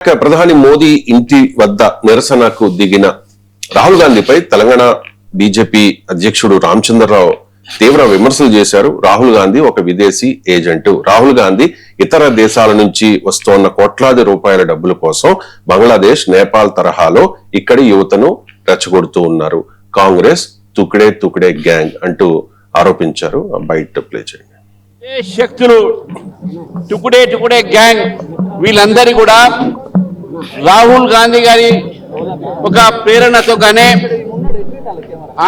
ప్రధాని మోదీ ఇంటి వద్ద నిరసనకు దిగిన రాహుల్ గాంధీపై తెలంగాణ బీజేపీ అధ్యక్షుడు రామచంద్రరావు తీవ్ర విమర్శలు చేశారు. రాహుల్ గాంధీ ఒక విదేశీ ఏజెంటు. రాహుల్ గాంధీ ఇతర దేశాల నుంచి వస్తోన్న కోట్లాది రూపాయల డబ్బుల కోసం బంగ్లాదేశ్, నేపాల్ తరహాలో ఇక్కడి యువతను రెచ్చగొడుతూ ఉన్నారు. కాంగ్రెస్ తుక్డే తుక్డే గ్యాంగ్ అంటూ ఆరోపించారు. బయట ప్లే చేయండి. శక్తులు టుకుడే టుకుడే గ్యాంగ్ వీళ్ళందరి కూడా రాహుల్ గాంధీ గారి ఒక ప్రేరణతో గానే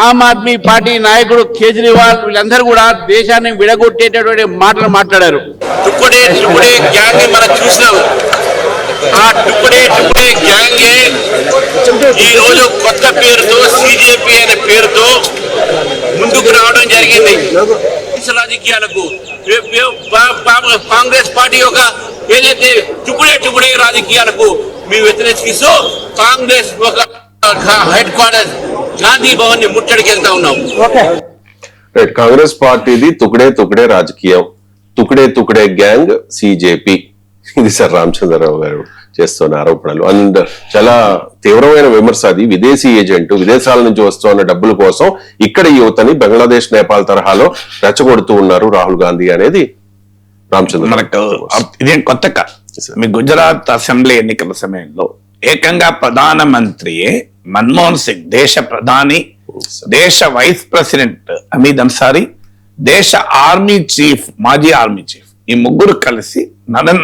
ఆమ్ ఆద్మీ పార్టీ నాయకుడు కేజ్రీవాల్ వీళ్ళందరూ కూడా దేశాన్ని విడగొట్టేటటువంటి మాటలు మాట్లాడారు. టుకుడే టుకుడే గ్యాంగ్ మనం చూసినాం. ఆ టుకుడే టుకుడే గ్యాంగ్ ఈ రోజు కొత్త పేరుతో సిజేపీ అనే పేరుతో ముందుకు రావడం జరిగింది. రాజకీయాలకు కాంగ్రెస్ పార్టీ యొక్క ఏదైతే టుకుడే టుకుడే రాజకీయాలకు మేము వ్యతిరేకిస్తూ కాంగ్రెస్ ఒక హెడ్ క్వార్టర్స్ గాంధీ భవన్ ని ముట్టడికి వెళ్తా ఉన్నాం. కాంగ్రెస్ పార్టీది తుకుడే తుకుడే రాజకీయం, తుకుడే తుకుడే గ్యాంగ్ సిజేపీ. ఇది సార్ రామచంద్రరావు గారు చేస్తున్న ఆరోపణలు అండ్ చాలా తీవ్రమైన విమర్శ. అది విదేశీ ఏజెంట్, విదేశాల నుంచి వస్తున్న డబ్బుల కోసం ఇక్కడ యువతని బంగ్లాదేశ్, నేపాల్ తరహాలో రెచ్చగొడుతూ ఉన్నారు రాహుల్ గాంధీ అనేది రామచంద్ర. మనకు ఇదేం కొత్త కాదు. మీ గుజరాత్ అసెంబ్లీ ఎన్నికల సమయంలో ఏకంగా ప్రధానమంత్రియే మన్మోహన్ సింగ్, దేశ ప్రధాని, దేశ వైస్ ప్రెసిడెంట్ అమీద్ అన్సారీ, దేశ ఆర్మీ చీఫ్, మాజీ ఆర్మీ చీఫ్, ఈ ముగ్గురు కలిసి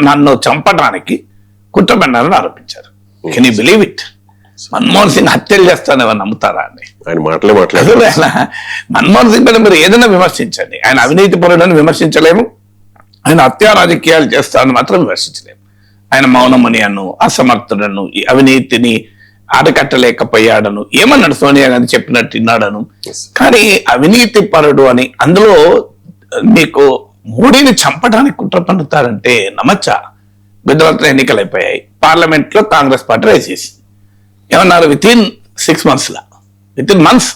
నన్ను చంపడానికి కుట్రపన్నారని ఆరోపించారు. Can you believe it? Manmohan Singh హత్యలు చేస్తాను ఎవరు నమ్ముతారా అండి? ఆయన మాట్లాడారు. మన్మోహన్ సింగ్ పైన మీరు ఏదైనా విమర్శించండి, ఆయన అవినీతి పరుడని విమర్శించలేము, ఆయన హత్యా రాజకీయాలు చేస్తారని మాత్రం విమర్శించలేము. ఆయన మౌనమని అను, అసమర్థుడను, ఈ అవినీతిని అడకట్టలేకపోయాడను, ఏమన్నాడు సోనియా గాంధీ చెప్పినట్టు విన్నాడను. కానీ అవినీతి పరుడు అని అందులో మీకు మోడీని చంపడానికి కుట్ర పన్నుతారంటే నమ్మచ్చా? గుజరాత్ లో ఎన్నికలు అయిపోయాయి, పార్లమెంట్ లో కాంగ్రెస్ పార్టీ వేసేసింది. ఏమన్నారు? వితిన్ 6 months వితిన్ మంత్స్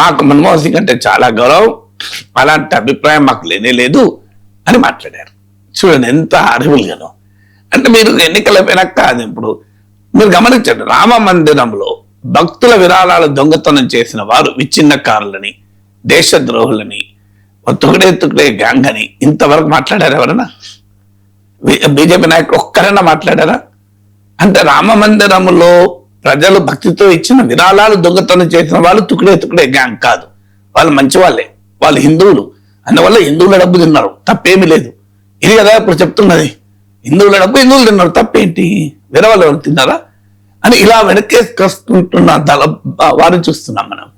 మాకు మన్మోహన్ సింగ్ అంటే చాలా గౌరవం, అలాంటి అభిప్రాయం మాకు లేనే లేదు అని మాట్లాడారు. చూడండి ఎంత అడవులుగానో. అంటే మీరు ఎన్నికలు అయిపోయినాక కాదు, ఇప్పుడు మీరు గమనించండి, రామ మందిరంలో భక్తుల విరాళాలు దొంగతనం చేసిన వారు విచ్ఛిన్నకారులని, దేశద్రోహులని, తుకడే తుకడే గ్యాంగ్ అని ఇంతవరకు మాట్లాడారు ఎవరన్నా? బీజేపీ నాయకులు ఒక్కరైనా మాట్లాడారా? అంటే రామ మందిరంలో ప్రజలు భక్తితో ఇచ్చిన విరాళాలు దొంగతనం చేసిన వాళ్ళు తుకడే తుకడే గ్యాంగ్ కాదు, వాళ్ళు మంచి వాళ్ళే, వాళ్ళు హిందువులు, అందువల్ల హిందువుల డబ్బు తిన్నారు, తప్పేమీ లేదు. ఇది కదా ఇప్పుడు చెప్తున్నది, హిందువుల డబ్బు హిందువులు తిన్నారు, తప్పేంటి? వేరే వాళ్ళు ఎవరు తిన్నారా అని ఇలా వెనకేసుకొస్తుంటున్న వారిని చూస్తున్నాం మనం.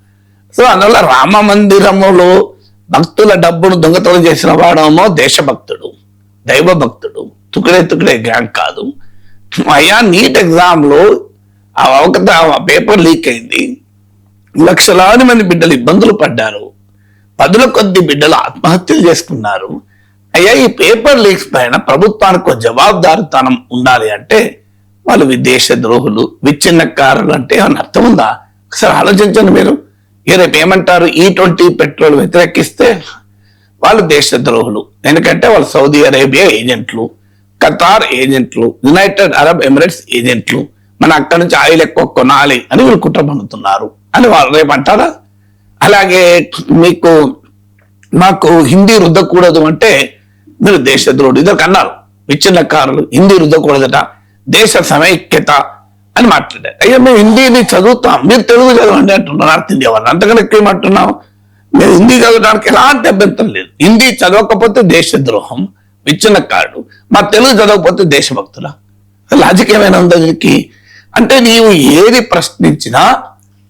సో అందువల్ల రామ మందిరములో భక్తుల డబ్బును దొంగతనం చేసిన వాడేమో దేశభక్తుడు, దైవ భక్తుడు, తుకడే తుకడే గ్యాంగ్ కాదు. అయ్యా నీట్ ఎగ్జామ్ లో ఆ పేపర్ లీక్ అయింది, లక్షలాది మంది బిడ్డలు ఇబ్బందులు పడ్డారు, 10ల కొద్ది బిడ్డలు ఆత్మహత్యలు చేసుకున్నారు. అయ్యా ఈ పేపర్ లీక్స్ పైన ప్రభుత్వానికి జవాబుదారితనం ఉండాలి అంటే వాళ్ళు విదేశ ద్రోహులు, విచ్ఛిన్నకారులు అంటే ఏమన్నా అర్థం ఉందా? ఒకసారి ఆలోచించండి మీరు. రేపు ఏమంటారు? E20 పెట్రోల్ వ్యతిరేకిస్తే వాళ్ళు దేశద్రోహులు, ఎందుకంటే వాళ్ళు సౌదీ అరేబియా ఏజెంట్లు, ఖతార్ ఏజెంట్లు, యునైటెడ్ అరబ్ ఎమిరేట్స్ ఏజెంట్లు, మన అక్కడి నుంచి ఆయిల్ ఎక్కువ కొనాలి అని వీళ్ళు కుట్ర పన్నుతున్నారు అని వాళ్ళు రేపు అంటారా? అలాగే మాకు హిందీ రుద్దకూడదు అంటే మీరు దేశద్రోహుడు. ఇదొక అన్నారు విచ్ఛిన్నకారులు, హిందీ రుద్దకూడదట, దేశ సమైక్యత అని మాట్లాడారు. అయ్యా మేము హిందీని చదువుతాం, మీరు తెలుగు చదవండి అంటున్నారు నార్త్ ఇండియా వాళ్ళు. అంతకన్నా ఎక్కువేమంటున్నాం? మేము హిందీ చదవడానికి ఎలాంటి అభ్యంతరం లేదు. హిందీ చదవకపోతే దేశద్రోహం, విచ్ఛిన్నకారుడు, మా తెలుగు చదవకపోతే దేశభక్తుల లాజిక్ ఏమైనా ఉందా దీనికి? అంటే నీవు ఏది ప్రశ్నించినా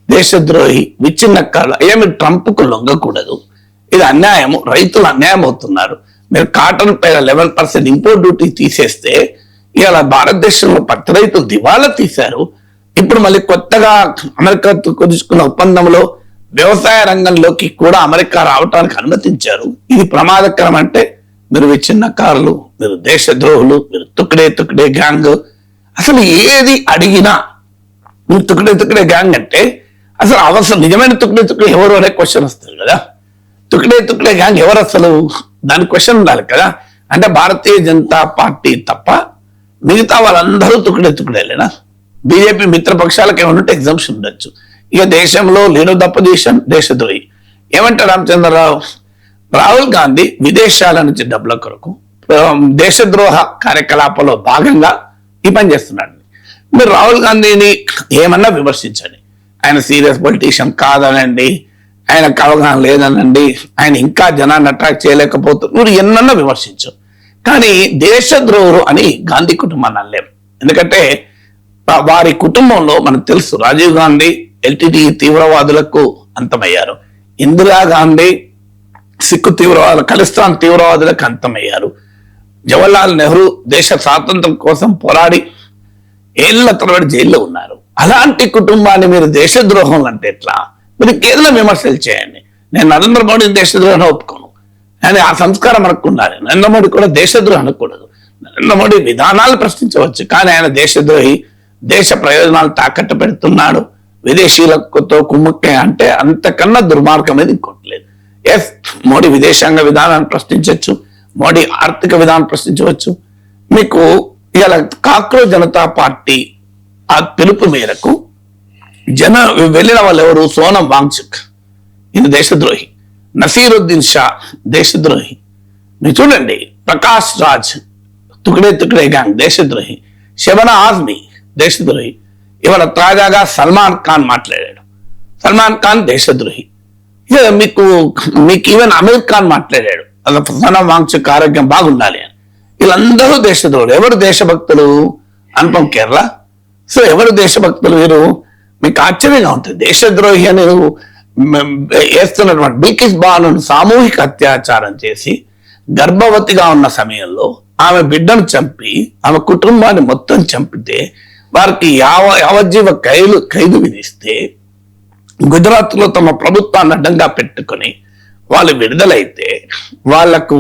దేశద్రోహి, విచ్ఛిన్నకారుడు. అయ్యా మీరు ట్రంప్కు లొంగకూడదు, ఇది అన్యాయము, రైతులు అన్యాయం అవుతున్నారు. మీరు కాటన్ పైన 11% ఇంపోర్ట్ డ్యూటీ తీసేస్తే ఇవాళ భారతదేశంలో పత్తి రైతులు దివాలా తీశారు. ఇప్పుడు మళ్ళీ కొత్తగా అమెరికాతో కుదుర్చుకున్న ఒప్పందంలో వ్యవసాయ రంగంలోకి కూడా అమెరికా రావటానికి అనుమతించారు. ఇది ప్రమాదకరం. అంటే మీరు విచ్ఛిన్నకారులు, మీరు దేశద్రోహులు, మీరు తుకడే తుకడే గ్యాంగ్. అసలు ఏది అడిగినా మీరు తుకడే తుకడే గ్యాంగ్ అంటే అసలు అవసరం నిజమైన తుకడే తుకడే ఎవరు అనే క్వశ్చన్ వస్తుంది కదా. తుకడే తుకడే గ్యాంగ్ ఎవరు అసలు? దాని క్వశ్చన్ ఉండాలి కదా. అంటే భారతీయ జనతా పార్టీ తప్ప మిగతా వాళ్ళందరూ తుకుడేలేనా? బీజేపీ మిత్రపక్షాలకు ఏమైనా ఉంటే ఎగ్జామ్షన్ ఉండొచ్చు. ఇక దేశంలో లీడర్ ఆఫ్ ద అపోజిషన్ దేశద్రోహి. ఏమంటారు రామచంద్రరావు? రాహుల్ గాంధీ విదేశాల నుంచి డబ్బుల కొరకు దేశద్రోహ కార్యకలాపాల్లో భాగంగా ఈ పని చేస్తున్నాడు. మీరు రాహుల్ గాంధీని ఏమన్నా విమర్శించండి, ఆయన సీరియస్ పొలిటీషియన్ కాదనండి, ఆయనకు అవగాహన లేదనండి, ఆయన ఇంకా జనాన్ని అట్రాక్ట్ చేయలేకపోతున్నారు, మీరు ఎన్నన్నా విమర్శించు. కానీ దేశద్రోహులు అని గాంధీ కుటుంబాన్ని అనలేము. ఎందుకంటే వారి కుటుంబంలో మనకు తెలుసు, రాజీవ్ గాంధీ ఎల్టీటీ తీవ్రవాదులకు అంతమయ్యారు, ఇందిరాగాంధీ సిక్కు తీవ్రవాదులు, ఖలిస్తాన్ తీవ్రవాదులకు అంతమయ్యారు, జవహర్లాల్ నెహ్రూ దేశ స్వాతంత్రం కోసం పోరాడి ఏళ్ల తరబడి జైల్లో ఉన్నారు. అలాంటి కుటుంబాన్ని మీరు దేశద్రోహం అంటే ఎట్లా? మీరు కేవలం విమర్శలు చేయండి. నేను నరేంద్ర మోడీ దేశద్రోహం ఒప్పుకోను, కానీ ఆ సంస్కారం మనకు ఉండాలి. నరేంద్ర మోడీ కూడా దేశద్రోహం అనకూడదు. నరేంద్ర మోడీ విధానాలు ప్రశ్నించవచ్చు, కానీ ఆయన దేశద్రోహి, దేశ ప్రయోజనాలు తాకట్టు పెడుతున్నాడు, విదేశీయులతో కుమ్ముక్కే అంటే అంతకన్నా దుర్మార్గం అనేది ఇంకోట్లేదు. ఎస్, మోడీ విదేశాంగ విధానాన్ని ప్రశ్నించవచ్చు, మోడీ ఆర్థిక విధానం ప్రశ్నించవచ్చు. మీకు ఇలా కాక్రోచ్ జనతా పార్టీ ఆ పిలుపు మేరకు వెళ్ళిన వాళ్ళు ఎవరు? సోనం వాంగ్చుక్, ఇది దేశద్రోహి. నసీరుద్దీన్ షా దేశద్రోహి. మీరు చూడండి, ప్రకాష్ రాజ్ తుకడే గ్యాంగ్ దేశద్రోహి, షబనా ఆజ్మీ దేశద్రోహి. ఇవాళ తాజాగా సల్మాన్ ఖాన్ మాట్లాడాడు, సల్మాన్ ఖాన్ దేశద్రోహి. మీకు ఈవెన్ అమీర్ ఖాన్ మాట్లాడాడు, అలా సోనం వాంగ్చుక్ ఆరోగ్యం బాగుండాలి అని. వీళ్ళందరూ దేశద్రోహులు. ఎవరు దేశభక్తులు? అనుపమ్ కేరళ. సో ఎవరు దేశభక్తులు వీరు? మీకు ఆశ్చర్యంగా ఉంటుంది. దేశద్రోహి అని వేస్తున్నటువంటి బిల్కిస్ బాను సామూహిక అత్యాచారం చేసి గర్భవతిగా ఉన్న సమయంలో ఆమె బిడ్డను చంపి ఆమె కుటుంబాన్ని మొత్తం చంపితే వారికి యావజ్జీవ ఖైదు విధిస్తే గుజరాత్ లో తమ ప్రభుత్వాన్ని అడ్డంగా పెట్టుకొని వాళ్ళు విడుదలైతే వాళ్లకు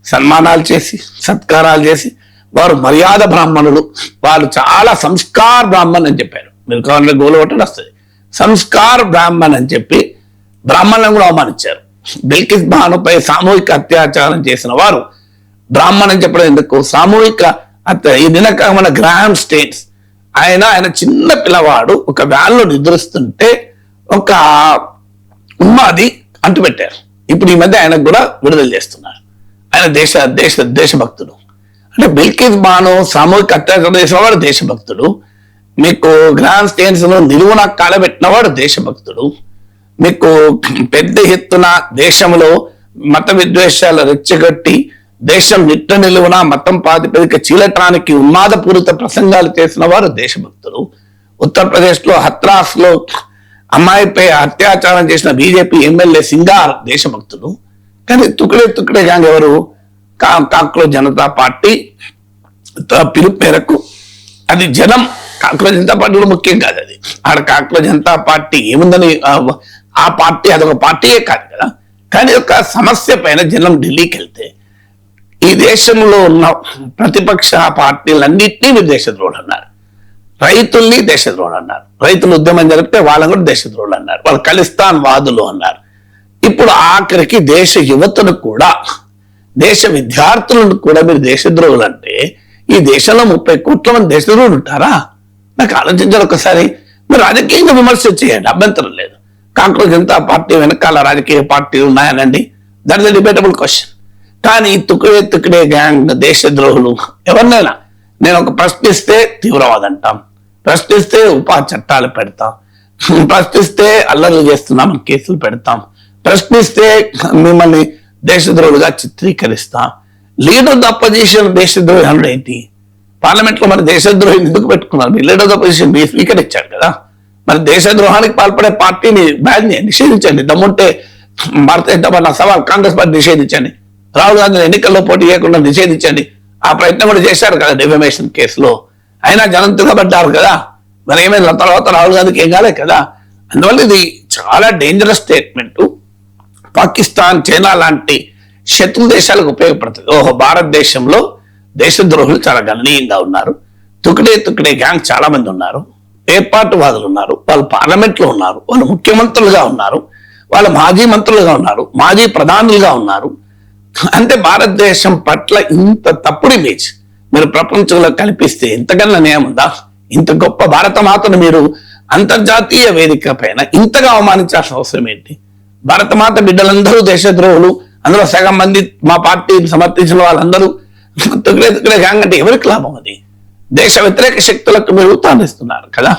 సన్మానాలు చేసి సత్కారాలు చేసి వారు మర్యాద బ్రాహ్మణులు, వాళ్ళు చాలా సంస్కార బ్రాహ్మణ్ అని చెప్పారు. మీరు కావాలంటే గోలు కొట్టడం వస్తుంది. సంస్కార బ్రాహ్మణ్ అని చెప్పి బ్రాహ్మణులను కూడా అవమానించారు. బిల్కిస్ బానుపై సామూహిక అత్యాచారం చేసిన వారు బ్రాహ్మణ్ అని చెప్పడం ఎందుకు? సామూహిక ఈ దినక మన గ్రాహం స్టేట్స్ ఆయన చిన్న పిల్లవాడు ఒక వ్యాన్లో నిద్రిస్తుంటే ఒక ఉన్మాది అంటుపెట్టారు. ఇప్పుడు ఈ మధ్య ఆయనకు కూడా విడుదల చేస్తున్నారు. ఆయన దేశభక్తుడు. అంటే బిల్కిస్ బాను సామూహిక అత్యాచారం చేసిన వాడు దేశభక్తుడు. మీకు గ్రాండ్ స్టేన్స్ లో నిలువున కాలబెట్టిన వాడు దేశభక్తుడు. మీకు పెద్ద ఎత్తున దేశంలో మత విద్వేషాలు రెచ్చగొట్టి దేశం నిట్ట నిలువున మతం ప్రాతిపదిక చీలటానికి ఉన్మాదపూరిత ప్రసంగాలు చేసిన వారు దేశభక్తులు. ఉత్తరప్రదేశ్ లో హత్రాస్ లో అమ్మాయిపై అత్యాచారం చేసిన బీజేపీ ఎమ్మెల్యే సింగార్ దేశభక్తులు. కానీ తుకడే గ్యాంగ్ ఎవరు? కాక్రోచ్ జనతా పార్టీ పిలుపు మేరకు అది జనం, కాక్రోచ్ జనతా పార్టీలో ముఖ్యం కాదు అది. ఆడ కాక్రోచ్ జనతా పార్టీ ఏముందని ఆ పార్టీ అదొక పార్టీయే కాదు కదా. కానీ ఒక సమస్య పైన జనం ఢిల్లీకి వెళ్తే ఈ దేశంలో ఉన్న ప్రతిపక్ష పార్టీలన్నింటినీ మీరు దేశద్రోహులు అన్నారు, రైతుల్ని దేశద్రోహులు అన్నారు, రైతులు ఉద్యమం జరిపితే వాళ్ళని కూడా దేశద్రోహులు అన్నారు, వాళ్ళు ఖలిస్తాన్ వాదులు అన్నారు. ఇప్పుడు ఆఖరికి దేశ యువతను కూడా, దేశ విద్యార్థులను కూడా మీరు దేశద్రోహులు అంటే ఈ దేశంలో 30 కోట్ల మంది దేశద్రోహులు ఉంటారా? నాకు ఆలోచించాలి ఒకసారి. మీరు రాజకీయంగా విమర్శ చేయండి, అభ్యంతరం లేదు. కాంగ్రెస్ జనతా పార్టీ వెనకాల రాజకీయ పార్టీలు ఉన్నాయనండి, దట్ ఇస్ డిబేటబుల్ క్వశ్చన్. కానీ తుకడే గ్యాంగ్ దేశద్రోహులు ఎవరినైనా నేను ఒక ప్రశ్నిస్తే తీవ్రవాదం అంటాం, ప్రశ్నిస్తే ఉపా చట్టాలు పెడతాం, ప్రశ్నిస్తే అల్లర్లు చేస్తున్నామని కేసులు పెడతాం, ప్రశ్నిస్తే మిమ్మల్ని దేశద్రోహులుగా చిత్రీకరిస్తాం. లీడర్ ఆఫ్ ద అపోజిషన్ దేశద్రోహి అనడం ఏంటి? పార్లమెంట్ లో మరి దేశద్రోహిని ఎందుకు పెట్టుకున్నారు? మీ లీడర్ ఆఫ్ ద అపోజిషన్ మీ స్పీకర్ ఇచ్చారు కదా. మరి దేశద్రోహానికి పాల్పడే పార్టీని నిషేధించండి. దమ్ముంటే భారతీయ జనతా సవాల్ కాంగ్రెస్ పార్టీ నిషేధించండి, రాహుల్ గాంధీని ఎన్నికల్లో పోటీ చేయకుండా నిషేధించండి. ఆ ప్రయత్నం కూడా చేశారు కదా డిఫమేషన్ కేసులో, అయినా జనం తిరగబడ్డారు కదా. మరి ఏమైనా తర్వాత రాహుల్ గాంధీకి ఏం కాలే కదా. అందువల్ల ఇది చాలా డేంజరస్ స్టేట్మెంట్. పాకిస్తాన్, చైనా లాంటి శత్రు దేశాలకు ఉపయోగపడుతుంది. ఓహో, భారతదేశంలో దేశద్రోహులు చాలా గణనీయంగా ఉన్నారు, తుకడే గ్యాంగ్ చాలా మంది ఉన్నారు, ఏర్పాటువాదులు ఉన్నారు, వాళ్ళు పార్లమెంట్ లో ఉన్నారు, వాళ్ళు ముఖ్యమంత్రులుగా ఉన్నారు, వాళ్ళు మాజీ మంత్రులుగా ఉన్నారు, మాజీ ప్రధానులుగా ఉన్నారు. అంటే భారతదేశం పట్ల ఇంత తప్పుడు ఇమేజ్ మీరు ప్రపంచంలో కల్పిస్తే ఎంతకన్నా న్యాయం ఉందా? ఇంత గొప్ప భారత మాతను మీరు అంతర్జాతీయ వేదిక పైన ఇంతగా అవమానించాల్సిన అవసరం ఏంటి? భారత మాత బిడ్డలందరూ దేశద్రోహులు, అందులో సగం మంది మా పార్టీని సమర్థించిన వాళ్ళందరూ తుగ్లే తుగ్లే గ్యాంగ్ అంటే ఎవరికి లాభం? అది దేశ వ్యతిరేక శక్తులకు మీరు తాండిస్తున్నారు కదా.